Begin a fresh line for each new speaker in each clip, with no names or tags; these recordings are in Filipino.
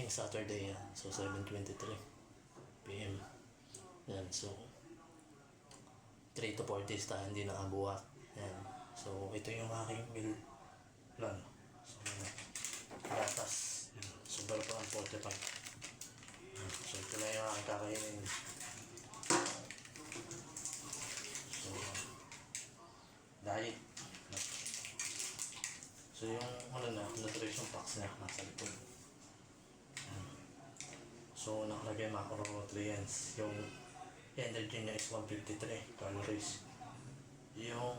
ngayong Saturday yan. So 7:23 PM. Yan. So 3 to 4 days tayo hindi nakabuhat. Yan. So ito yung aking meal plan. So gatas. Yan. Super pa ang 45. Yan. So ito na yung aking kakainin. So diet. So yung nutrition packs na nasa likod. So nakalagay macronutrients. Yung energy niya is 153 calories. Yung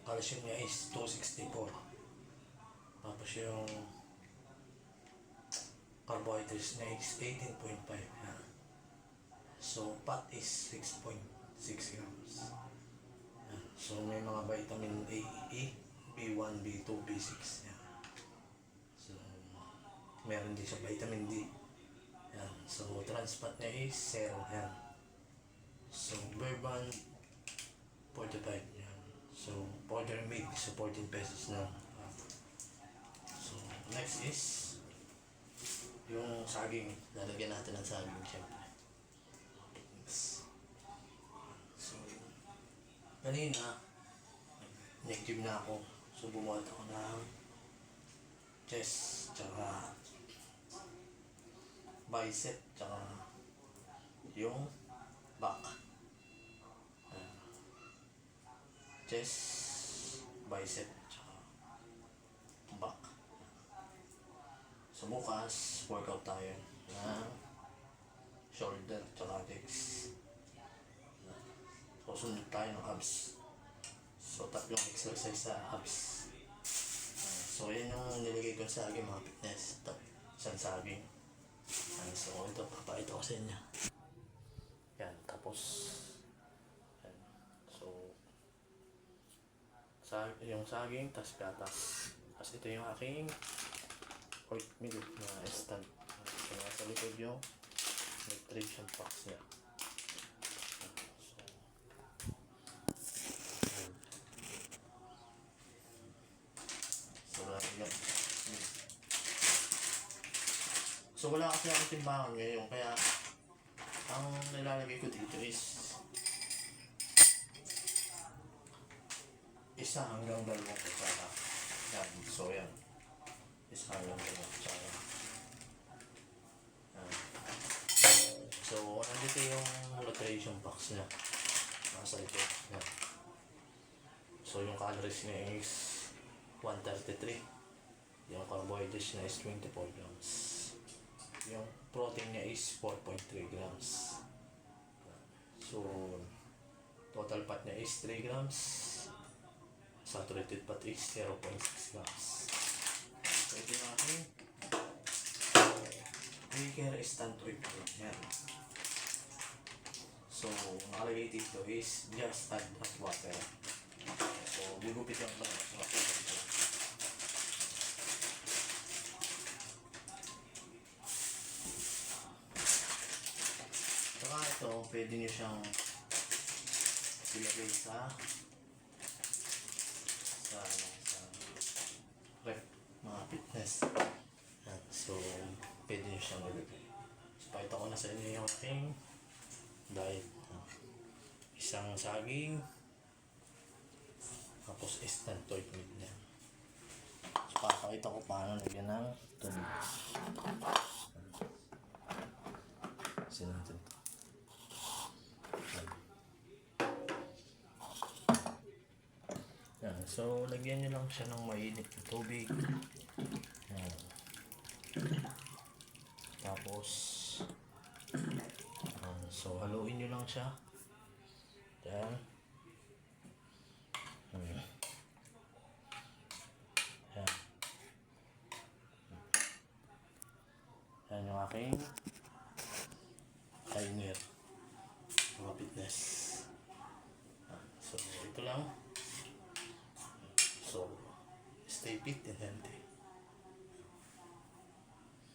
calcium niya is 264. Tapos yung carbohydrates niya is 18.5. So fat is 6.6 grams. So may mga vitamin A, E, B1, B2, B6. So meron din siya vitamin D. Yan. So trans fat niya is 0. Yan. So Bourbon 45. Yan. So powder milk is 14 pesos na. So next is yung saging. Lalagyan natin ng saging syempre. So kanina nag-gym na ako. So bumuhat ako ng chest tsaka bicep tsaka yung back. Chest, bicep tsaka back. So bukas workout tayo ng shoulder tsaka legs. So sunod tayo ng abs. So tatlong exercise sa abs. So yan yung nilagay ko sa aking mga fitness. Isang saging. So ito, papakita ko sa inyo. Yan, tapos yan. So yung saging, tas gatas. Tapos ito yung aking oatmeal na instant. So nasa likod yung nutrition packs niya. So wala kasi akong timbangan ngayon, kaya ang nilalagay ko dito is 1 hanggang 2 kutsara. Yan, so yan. 1 hanggang 2 kutsara. Yan. So nandito yung nutrition packs niya. Nasa ito. Yan. So yung calories niya is 133. Yung carbohydrates niya is 24 grams. Yung protein niya is 4.3 grams. So total fat niya is 3 grams. Saturated fat is 0.6 grams. So ito yung aking Baker instant oatmeal. Yan. So nakalagay dito is just add hot water. So bigupit lang ito sa water. Saka ito, pwede nyo siyang ilagay sa rep, mga fitness. Yan. So, pwede nyo siyang ilagay. So, pakita ko na sa inyo yung aking diet. Isang saging, tapos instant oatmeal niya. So, pakita ko paano lagyan ng tubig. Sinunod. Yan. So, lagyan nyo lang siya ng mainit na tubig. Yan. Tapos, so, haluin nyo lang siya. Yan. Yan. Yan yung aking